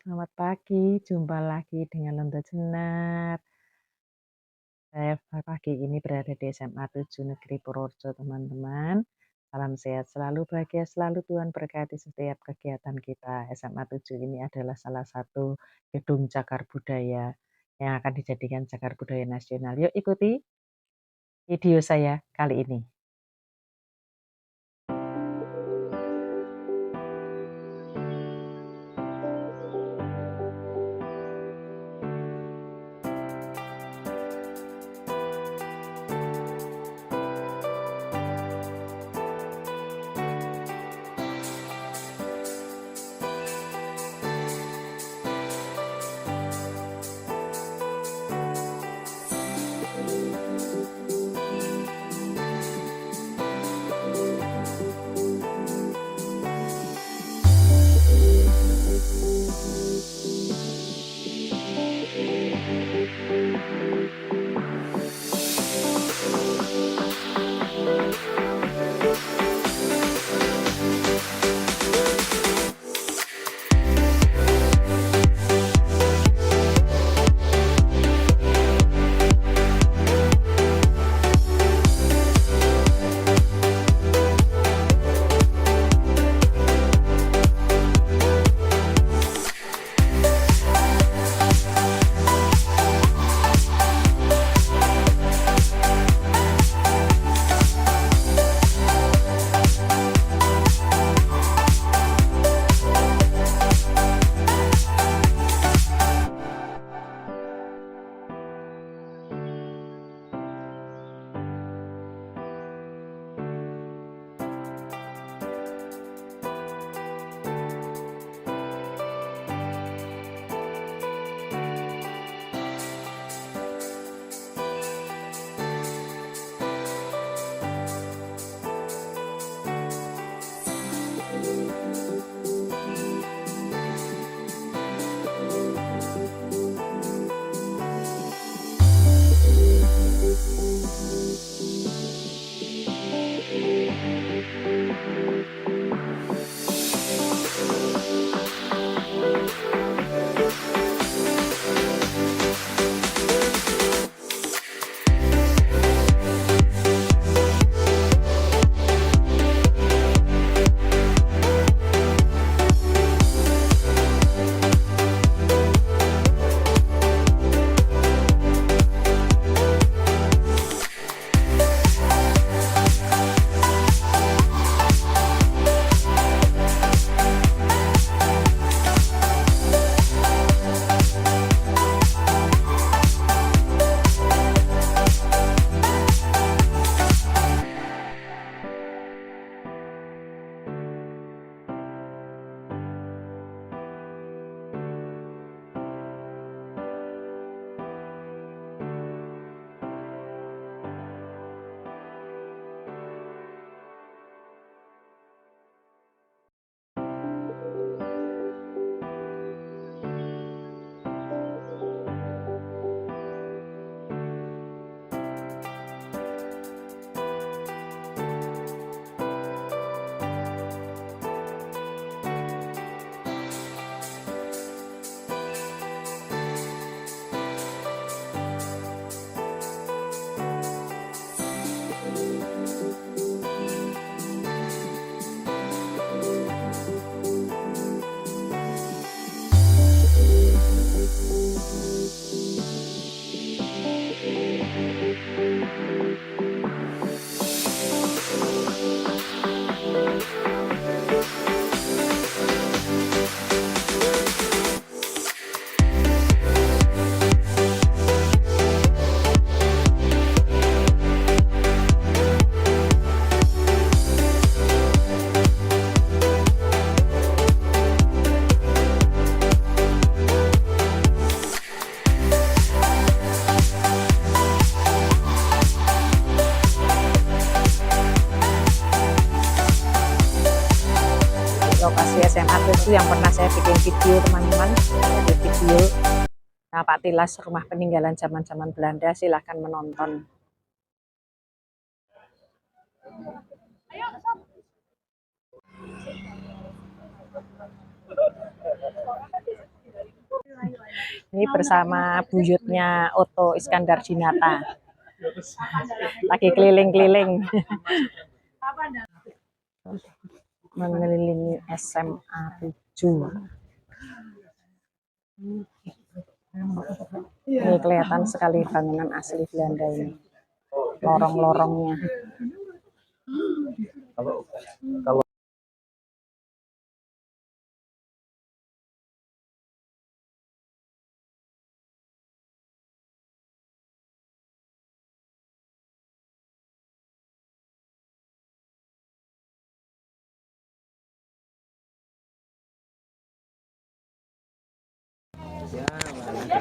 selamat pagi. Jumpa lagi dengan Landa Jenar. Saya pagi ini berada di SMA 7 Negeri Purworejo, teman-teman. Salam sehat selalu, bahagia selalu, Tuhan berkati setiap kegiatan kita. SMA 7 ini adalah salah satu gedung cagar budaya yang akan dijadikan cagar budaya nasional. Yuk ikuti video saya kali ini. Lokasi SMA 7 yang pernah saya bikin video, teman-teman, di video Pak Tilas, rumah peninggalan zaman-zaman Belanda. Silahkan menonton. Ini bersama buyutnya Oto Iskandar Dinata. Lagi keliling-keliling. Mengelilingi SMA 7. Ini kelihatan sekali bangunan asli Belanda ini. Lorong-lorongnya.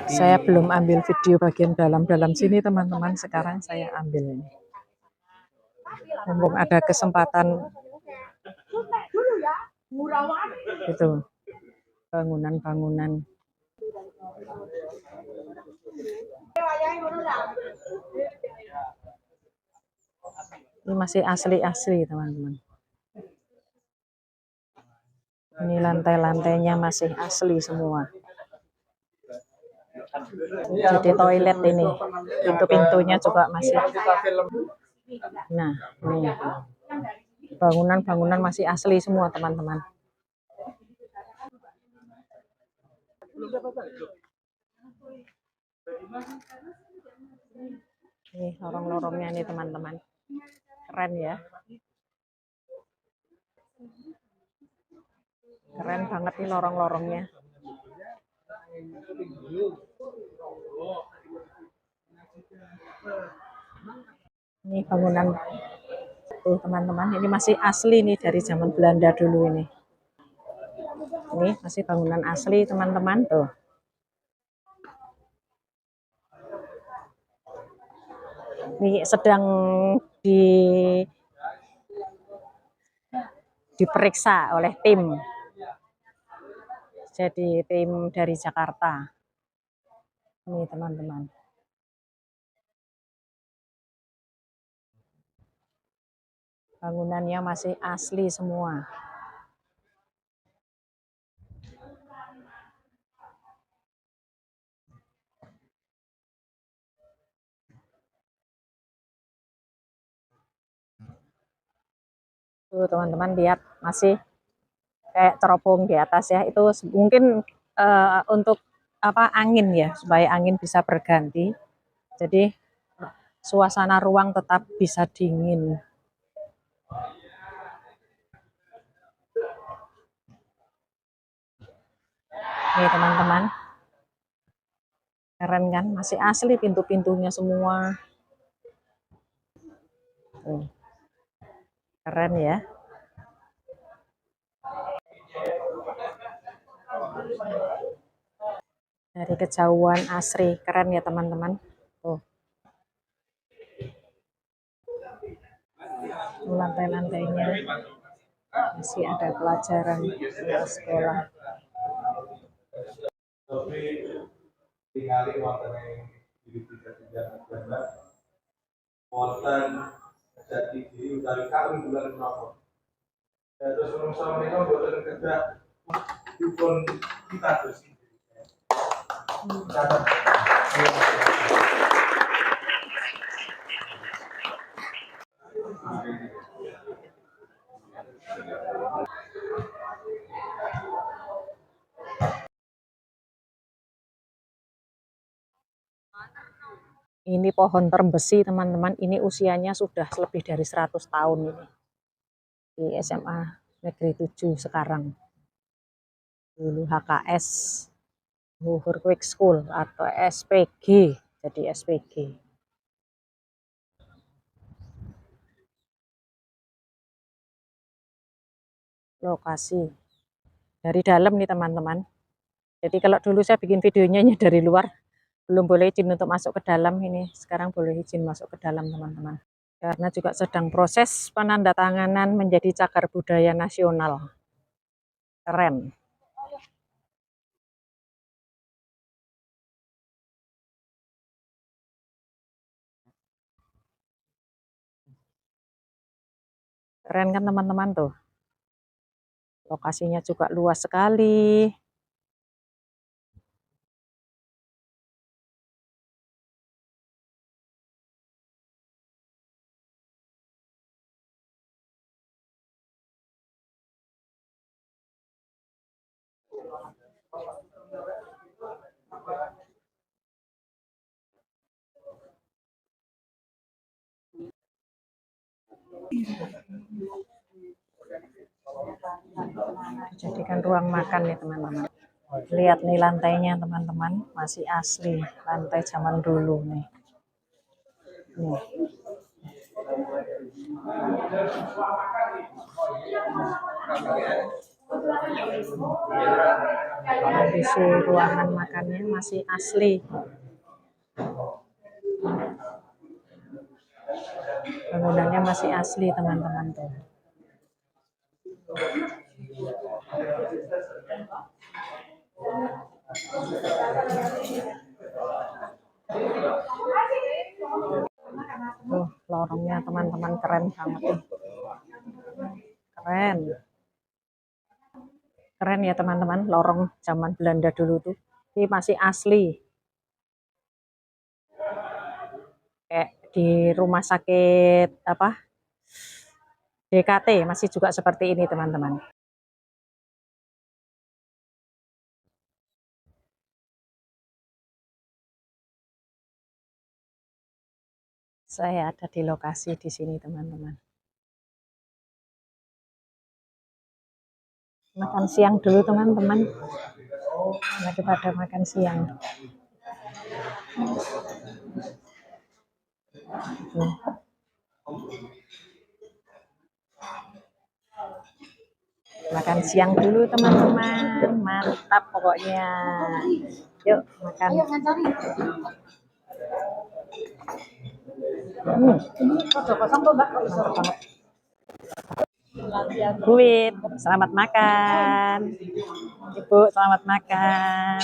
Saya belum ambil video bagian dalam-dalam sini teman-teman. Sekarang saya ambil ini. Mumpung ada kesempatan. Itu bangunan-bangunan. Ini masih asli-asli teman-teman. Ini lantai-lantainya masih asli semua. Jadi toilet ini, pintu-pintunya juga masih. Nah, ini bangunan-bangunan masih asli semua teman-teman. Ini lorong-lorongnya nih teman-teman, keren ya, keren banget nih lorong-lorongnya. Ini bangunan tuh teman-teman, ini masih asli nih dari zaman Belanda dulu ini. Ini masih bangunan asli teman-teman tuh. Ini sedang diperiksa oleh tim. Jadi tim dari Jakarta. Ini teman-teman. Bangunannya masih asli semua. Tuh teman-teman lihat masih kayak cerobong di atas ya. Itu mungkin untuk apa, angin ya, supaya angin bisa berganti. Jadi suasana ruang tetap bisa dingin. Nih teman-teman, keren kan? Masih asli pintu-pintunya semua. Tuh. Keren ya. Dari kejauhan asri, keren ya teman-teman. Tuh. Lantai-lantainya masih ada pelajaran sekolah. Ini pohon terembesi teman-teman, ini usianya sudah lebih dari 100 tahun ini. Di SMA Negeri 7 sekarang. Dulu HKS, Luhur Quick School atau SPG, jadi SPG. Lokasi dari dalam nih teman-teman. Jadi kalau dulu saya bikin videonya dari luar, belum boleh izin untuk masuk ke dalam, ini sekarang boleh izin masuk ke dalam teman-teman. Karena juga sedang proses penandatanganan menjadi cagar budaya nasional. Keren. Keren kan teman-teman tuh. Lokasinya juga luas sekali. Dijadikan ruang makan nih teman-teman. Lihat nih lantainya teman-teman, masih asli lantai zaman dulu nih. Nih. Kondisi ruangan makannya masih asli. Bangunannya masih asli teman-teman tuh. Tuh, lorongnya teman-teman keren banget nih. Keren. Keren ya teman-teman, lorong zaman Belanda dulu tuh. Ini masih asli. Kayak di rumah sakit apa? DKT masih juga seperti ini teman-teman. Saya ada di lokasi di sini teman-teman. Makan siang dulu teman-teman. Nah, kita ada makan siang. Makan siang dulu teman-teman, mantap pokoknya. Yuk makan. Mantap banget. Bu Wit, selamat makan. Ibu, selamat makan.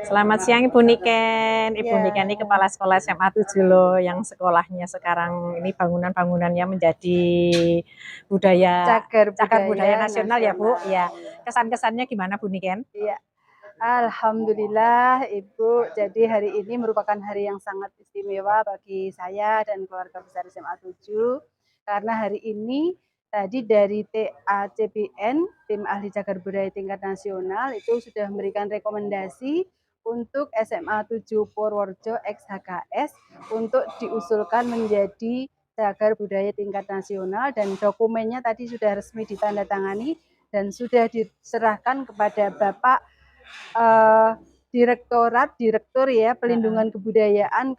Selamat siang Ibu Niken. Ibu Niken ini kepala sekolah SMA 7 loh, yang sekolahnya sekarang ini bangunan-bangunannya menjadi budaya cagar budaya nasional ya Bu. Ya. Kesan-kesannya gimana Bu Niken? Iya. Alhamdulillah Ibu, jadi hari ini merupakan hari yang sangat istimewa bagi saya dan keluarga besar SMA 7 karena hari ini tadi dari TACBN, Tim Ahli Cagar Budaya Tingkat Nasional, itu sudah memberikan rekomendasi untuk SMA 7 Purworejo XHKS untuk diusulkan menjadi cagar budaya tingkat nasional, dan dokumennya tadi sudah resmi ditandatangani dan sudah diserahkan kepada Bapak Direktur ya Pelindungan Kebudayaan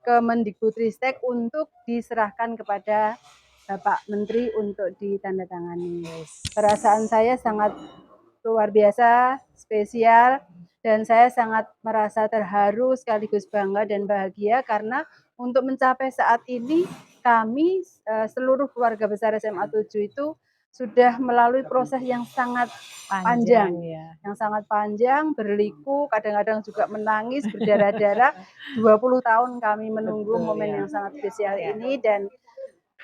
Kemendikbudristek untuk diserahkan kepada Bapak Menteri untuk ditandatangani. Perasaan saya sangat luar biasa, spesial, dan saya sangat merasa terharu sekaligus bangga dan bahagia karena untuk mencapai saat ini kami seluruh keluarga besar SMA 7 itu sudah melalui proses yang sangat panjang ya. Yang sangat panjang, berliku, kadang-kadang juga menangis, berdarah-darah. 20 tahun kami menunggu momen yang sangat spesial ini, dan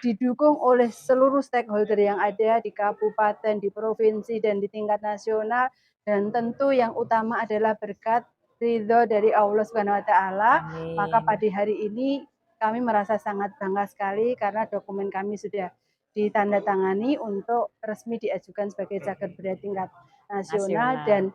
didukung oleh seluruh stakeholder yang ada di kabupaten, di provinsi, dan di tingkat nasional, dan tentu yang utama adalah berkat ridho dari Allah Subhanahu wa Ta'ala. Maka pada hari ini kami merasa sangat bangga sekali karena dokumen kami sudah ditandatangani untuk resmi diajukan sebagai cagar budaya tingkat nasional, dan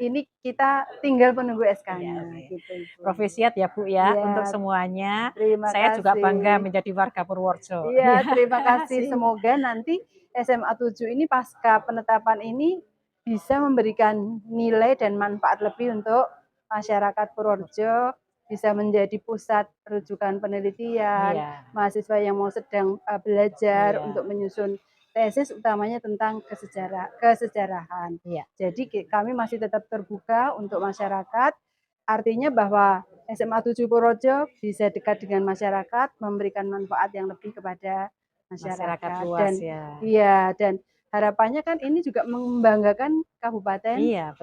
ini kita tinggal menunggu SK-nya. Gitu, Profesiat ya Bu ya, untuk semuanya. Terima Saya kasih. juga bangga menjadi warga Purworejo. Iya, terima kasih. Semoga nanti SMA 7 ini pasca penetapan ini bisa memberikan nilai dan manfaat lebih untuk masyarakat Purworejo, bisa menjadi pusat rujukan penelitian, mahasiswa yang mau sedang belajar untuk menyusun tesis utamanya tentang kesejarahan. Jadi kami masih tetap terbuka untuk masyarakat, artinya bahwa SMA 7 Purworejo bisa dekat dengan masyarakat, memberikan manfaat yang lebih kepada masyarakat luas, dan iya, dan harapannya kan ini juga membanggakan Kabupaten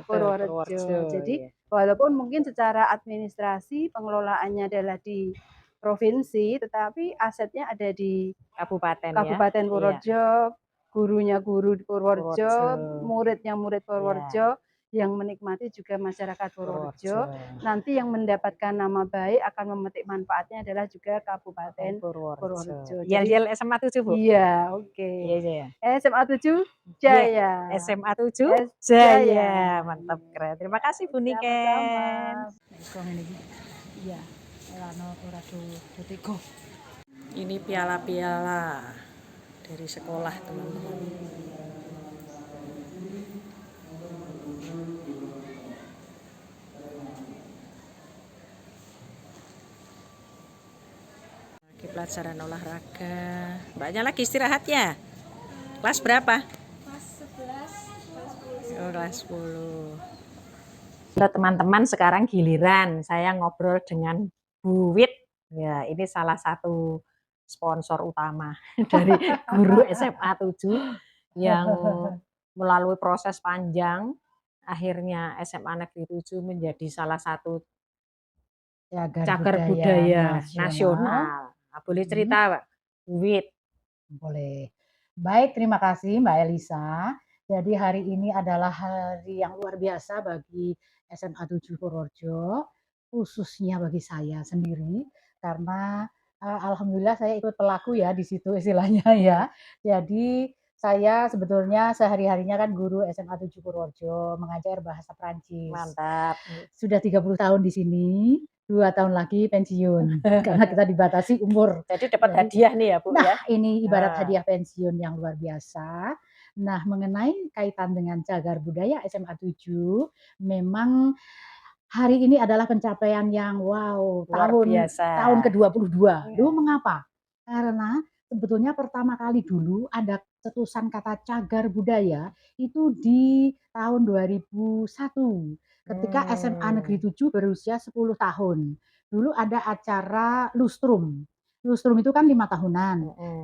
Purworejo. Jadi walaupun mungkin secara administrasi pengelolaannya adalah di provinsi, tetapi asetnya ada di Kabupaten Purworejo. gurunya guru di Purworejo. Purworejo, muridnya murid Iya, Purworejo, yang menikmati juga masyarakat Purworejo. Purworejo. Nanti yang mendapatkan nama baik akan memetik manfaatnya adalah juga Kabupaten Kabupaten Purworejo. Purworejo. Jadi Yel-yel SMA 7, Bu? iya, Iya, oke. iya, iya. SMA 7 Iya, Jaya. SMA 7 Jaya. Jaya. Mantap, keren. Terima kasih, Bu Sama-sama. Niken. Iya, ora do tega. Ini piala-piala dari sekolah, teman-teman. Lagi pelajaran olahraga. Mbaknya lagi istirahat ya? Kelas berapa? Kelas 11, kelas 10. Oh, kelas 10. Halo teman-teman, sekarang giliran saya ngobrol dengan Bu Wit. Ya, ini salah satu sponsor utama dari guru SMA 7 yang melalui proses panjang akhirnya SMA Negeri 7 menjadi salah satu cagar budaya nasional. Nah, boleh cerita, Pak Bu Wit? Boleh. Baik, terima kasih Mbak Elisa. Jadi hari ini adalah hari yang luar biasa bagi SMA 7 Purworejo, khususnya bagi saya sendiri, karena alhamdulillah saya ikut pelaku ya di situ istilahnya ya. Jadi saya sebetulnya sehari-harinya kan guru SMA 7 Purworejo, mengajar bahasa Prancis. Mantap. Sudah 30 tahun di sini, 2 tahun lagi pensiun karena kita dibatasi umur. Jadi dapat Jadi, hadiah nih ya, Bu nah ya? ini ibarat Nah. hadiah pensiun yang luar biasa. Nah, mengenai kaitan dengan cagar budaya SMA 7, memang hari ini adalah pencapaian yang wow, Luar biasa. tahun ke-22. Dulu mengapa? Karena sebetulnya pertama kali dulu ada cetusan kata cagar budaya itu di tahun 2001 ketika SMA Negeri 7 berusia 10 tahun. Dulu ada acara lustrum. Lustrum itu kan 5 tahunan.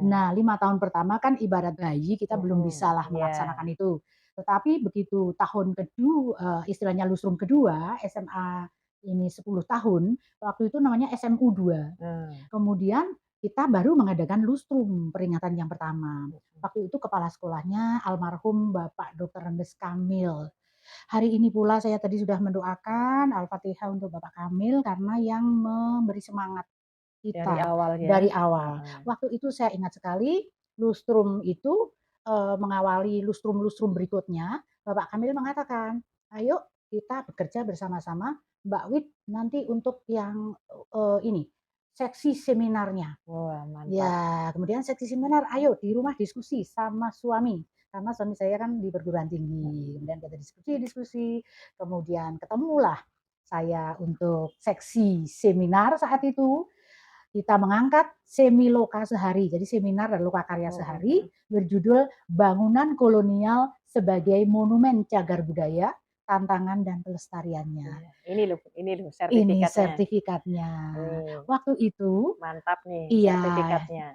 Nah, 5 tahun pertama kan ibarat bayi, kita belum bisa lah melaksanakan itu. Tetapi begitu tahun kedua, istilahnya lustrum kedua, SMA ini 10 tahun, waktu itu namanya SMU 2. Kemudian kita baru mengadakan lustrum peringatan yang pertama. Waktu itu kepala sekolahnya almarhum Bapak Dr. Rendes Kamil. Hari ini pula saya tadi sudah mendoakan Al-Fatihah untuk Bapak Kamil karena yang memberi semangat kita Dari awal ya? dari awal. Waktu itu saya ingat sekali lustrum itu mengawali lustrum-lustrum berikutnya, Bapak Kamil mengatakan, ayo kita bekerja bersama-sama Mbak Wit nanti untuk yang ini seksi seminarnya. Wah, mantap. Ya, kemudian seksi seminar, ayo di rumah diskusi sama suami. Karena suami saya kan di perguruan tinggi. Kemudian kita diskusi, kemudian ketemulah saya untuk seksi seminar saat itu. Kita mengangkat Semiloka sehari, jadi seminar dan loka karya sehari berjudul Bangunan Kolonial sebagai Monumen Cagar Budaya, Tantangan dan Pelestariannya. Ini loh sertifikatnya. Ini sertifikatnya. Waktu itu mantap nih iya. sertifikatnya.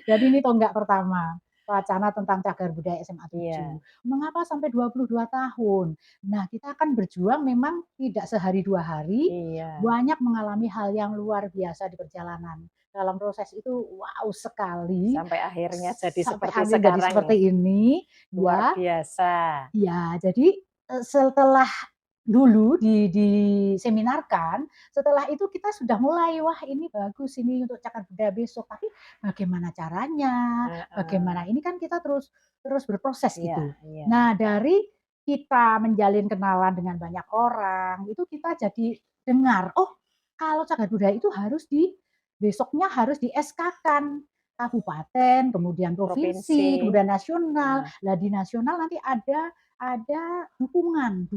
Jadi ini tonggak pertama. Wacana tentang cagar budaya SMA 7. Iya. Mengapa sampai 22 tahun? Nah, kita akan berjuang memang tidak sehari 2 hari, Iya. banyak mengalami hal yang luar biasa di perjalanan. Dalam proses itu wow sekali. Sampai akhirnya jadi Sampai seperti akhirnya sekarang. jadi seperti ini. Luar biasa. Ya, jadi setelah dulu diseminarkan, setelah itu kita sudah mulai, wah ini bagus ini untuk cagar budaya besok, tapi bagaimana caranya, bagaimana ini kan kita terus berproses gitu. Nah, dari kita menjalin kenalan dengan banyak orang, itu kita jadi dengar, oh kalau cagar budaya itu besoknya harus di SK-kan kabupaten, kemudian provinsi, kemudian nasional. Lah di nasional nanti ada dukungan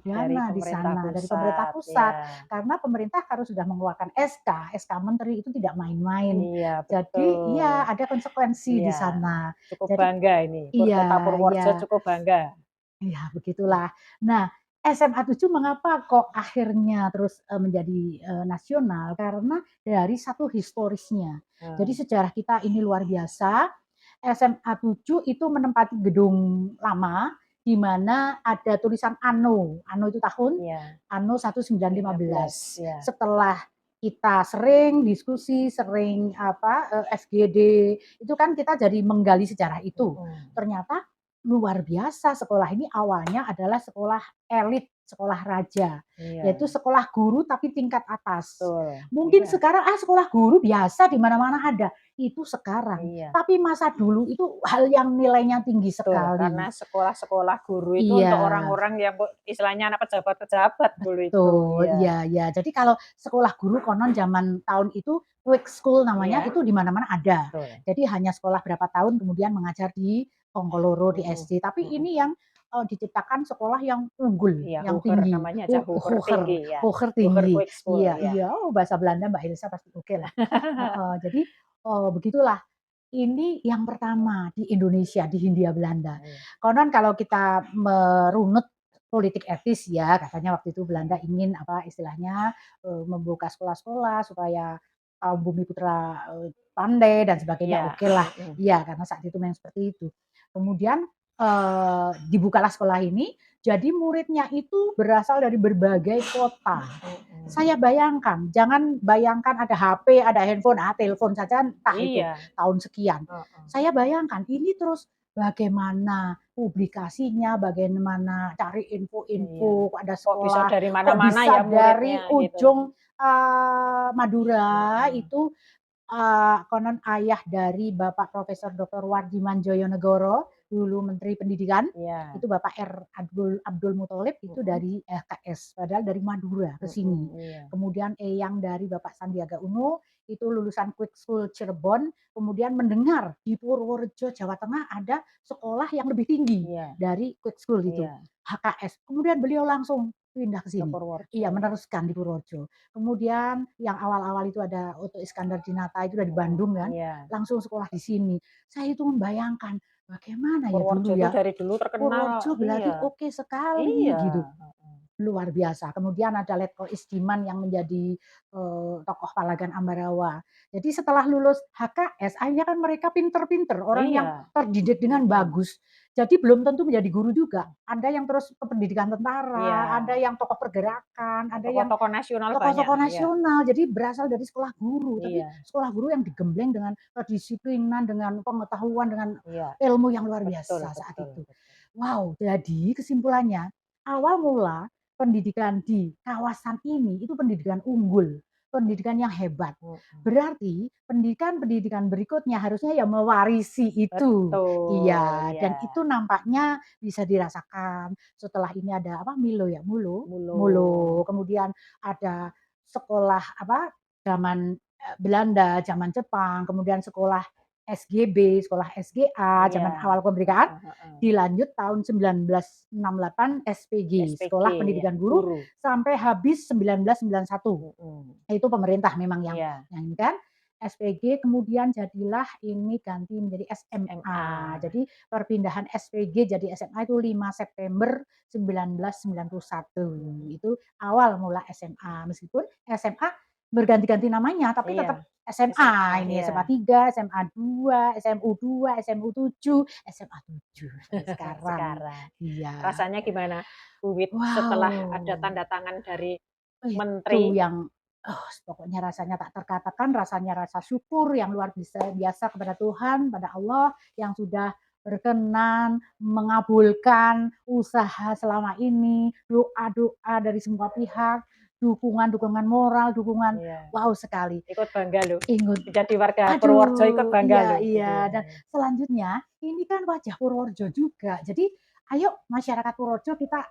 dana di sana dari pemerintah pusat. Ya. Karena pemerintah harus sudah mengeluarkan SK menteri itu tidak main-main. Iya, jadi iya ada konsekuensi di sana. Cukup Jadi, bangga ini. Iya, Kota Purworejo iya. cukup bangga. Iya, begitulah. Nah, SMA 7 mengapa kok akhirnya terus menjadi nasional? Karena dari satu historisnya. Jadi sejarah kita ini luar biasa. SMA 7 itu menempati gedung lama di mana ada tulisan Anno. Anno itu tahun, Anno 1915. Setelah kita sering diskusi, sering FGD, itu kan kita jadi menggali sejarah itu. Ternyata luar biasa sekolah ini awalnya adalah sekolah elit, sekolah raja, yaitu sekolah guru tapi tingkat atas. Betul. Mungkin Iya. sekarang sekolah guru biasa di mana-mana ada, itu sekarang. Iya. Tapi masa dulu itu hal yang nilainya tinggi Betul, sekali. karena sekolah-sekolah guru itu Iya. untuk orang-orang yang istilahnya anak pejabat-pejabat dulu itu. Betul, Iya. iya. Jadi kalau sekolah guru konon zaman tahun itu quick school namanya, Iya. itu di mana-mana ada. Betul. Jadi hanya sekolah berapa tahun kemudian mengajar di Ongkoloro, di SD. Tapi ini yang diciptakan sekolah yang unggul, Iya, yang Huger tinggi. namanya aja, Huger tinggi ya. Huger Huger tinggi. Quick School, Iya, iya. iya. Oh, bahasa Belanda Mbak Ilsa pasti oke lah. Jadi begitulah. Ini yang pertama di Indonesia, di Hindia Belanda. Konon kalau kita merunut politik etis ya, katanya waktu itu Belanda ingin istilahnya membuka sekolah-sekolah supaya kaum bumi putra pandai dan sebagainya. Iya. Oke lah, iya karena saat itu memang seperti itu. Kemudian dibukalah sekolah ini, jadi muridnya itu berasal dari berbagai kota. Saya bayangkan, jangan bayangkan ada HP, ada handphone, telepon saja entah itu tahun sekian. Saya bayangkan ini terus bagaimana publikasinya, bagaimana cari info-info, ada Kok bisa sekolah, dari kok mana-mana bisa ya dari muridnya gitu. ujung Madura itu konon ayah dari Bapak Profesor Dr. Wardi Manjoyonegoro, dulu Menteri Pendidikan, itu Bapak R. Abdul Muthalib itu dari KS, padahal dari Madura ke sini. Kemudian Eyang dari Bapak Sandiaga Uno, itu lulusan Quick School Cirebon, kemudian mendengar di Purworejo, Jawa Tengah ada sekolah yang lebih tinggi dari Quick School itu, HKS. Kemudian beliau langsung pindah ke sini. Iya, meneruskan di Purworejo. Kemudian yang awal-awal itu ada Oto Iskandar Dinata itu dari Bandung kan, langsung sekolah di sini. Saya itu membayangkan bagaimana ya dulu Purworejo itu ya. dari dulu terkenal. Purworejo berarti oke sekali gitu. Luar biasa. Kemudian ada Letko Isdiman yang menjadi tokoh Palagan Ambarawa. Jadi setelah lulus HKS, akhirnya kan mereka pinter-pinter, orang yang terdidik dengan bagus. Jadi belum tentu menjadi guru juga. Ada yang terus ke pendidikan tentara, ada yang tokoh pergerakan, ada yang tokoh-tokoh nasional tokoh-tokoh banyak. nasional. Jadi berasal dari sekolah guru, tapi sekolah guru yang digembleng dengan kedisiplinan, dengan pengetahuan, dengan ilmu yang luar biasa saat itu. Wow, jadi kesimpulannya awal mula pendidikan di kawasan ini itu pendidikan unggul, pendidikan yang hebat. Berarti pendidikan berikutnya harusnya ya mewarisi itu. Iya, dan itu nampaknya bisa dirasakan. Setelah ini ada Milo ya, Mulo. Kemudian ada sekolah zaman Belanda, zaman Jepang, kemudian sekolah SGB, sekolah SGA, zaman awal kemerdekaan, dilanjut tahun 1968 SPG, Sekolah Pendidikan Guru, sampai habis 1991. Itu pemerintah memang yang ini kan. SPG kemudian jadilah ini ganti menjadi SMA. Jadi perpindahan SPG jadi SMA itu 5 September 1991. Itu awal mula SMA. Meskipun SMA berganti-ganti namanya, tapi tetap SMA ini, SMA 3, SMA 2, SMU 2, SMU 7, SMA 7 sekarang. Iya. Rasanya gimana, Bu Wit, setelah ada tanda tangan dari Itu menteri? yang pokoknya rasanya tak terkatakan, rasanya rasa syukur yang luar biasa kepada Tuhan, pada Allah yang sudah berkenan mengabulkan usaha selama ini, doa-doa dari semua pihak, dukungan moral, dukungan wow sekali. Ikut bangga loh. Ikut. Jadi warga Purworejo ikut bangga loh. Iya. Dan selanjutnya ini kan wajah Purworejo juga. Jadi ayo masyarakat Purworejo kita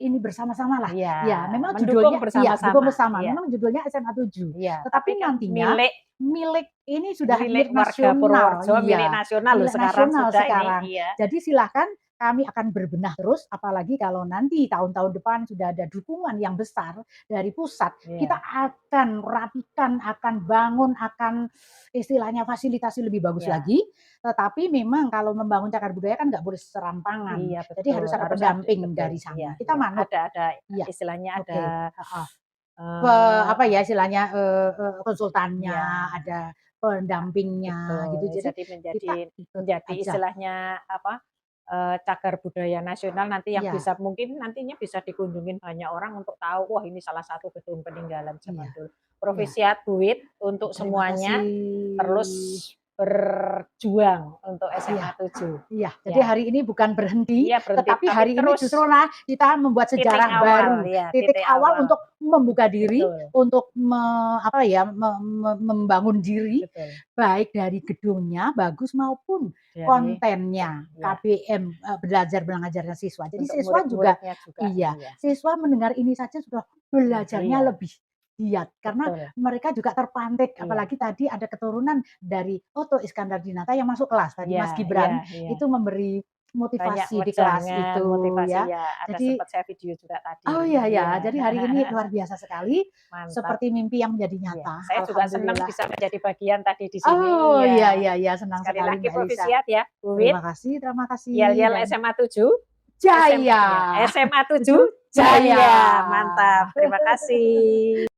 ini bersama-sama lah. Ya, memang judulnya bersama. Memang judulnya SMA 7. Tetapi kan nantinya milik ini sudah milik nasional. Purworejo, milik nasional loh sekarang sudah ini. Jadi silakan kami akan berbenah terus, apalagi kalau nanti tahun-tahun depan sudah ada dukungan yang besar dari pusat, kita akan rapikan, akan bangun, akan istilahnya fasilitasi lebih bagus lagi. Tetapi memang kalau membangun cagar budaya kan nggak boleh serampangan. Jadi harus ada pendamping dari sana. Kita manut. Ada istilahnya ada istilahnya konsultannya, ada pendampingnya gitu. Jadi menjadi istilahnya cagar budaya nasional nanti yang bisa mungkin nantinya bisa dikunjungin banyak orang untuk tahu wah ini salah satu gedung peninggalan zaman dulu. Provisiat Bu Wit untuk Terima semuanya kasih. terus berjuang untuk SMA 7. Iya, jadi Ya. hari ini bukan berhenti, Iya, berhenti, tetapi tapi hari ini terus justru kita membuat titik sejarah awal, baru, ya, titik awal untuk membuka diri, Betul. untuk membangun diri, Betul. baik dari gedungnya bagus maupun Dari, kontennya, ya. KBM belajar mengajarnya siswa. Jadi Untuk siswa juga, iya, siswa mendengar ini saja sudah belajarnya Iya. lebih giat karena Betul. mereka juga terpantik, Iya. apalagi tadi ada keturunan dari Oto Iskandar-Dinata yang masuk kelas tadi, Iya, Mas Gibran iya. itu memberi motivasi Banyak di kelas wejangan, itu motivasi, ya. ya. Ada Jadi sempat saya video juga tadi. oh iya, jadi hari ini luar biasa sekali, Mantap. seperti mimpi yang menjadi Iya. nyata. Saya juga senang Alhamdulillah. bisa menjadi bagian tadi di sini. Oh iya, senang Sekali sekali lagi Mbak Elisa. Provisiat ya, Bu Wit. Terima kasih. Yel-yel Dan SMA 7. Jaya. SMA 7 Jaya. Jaya. Mantap. Terima kasih.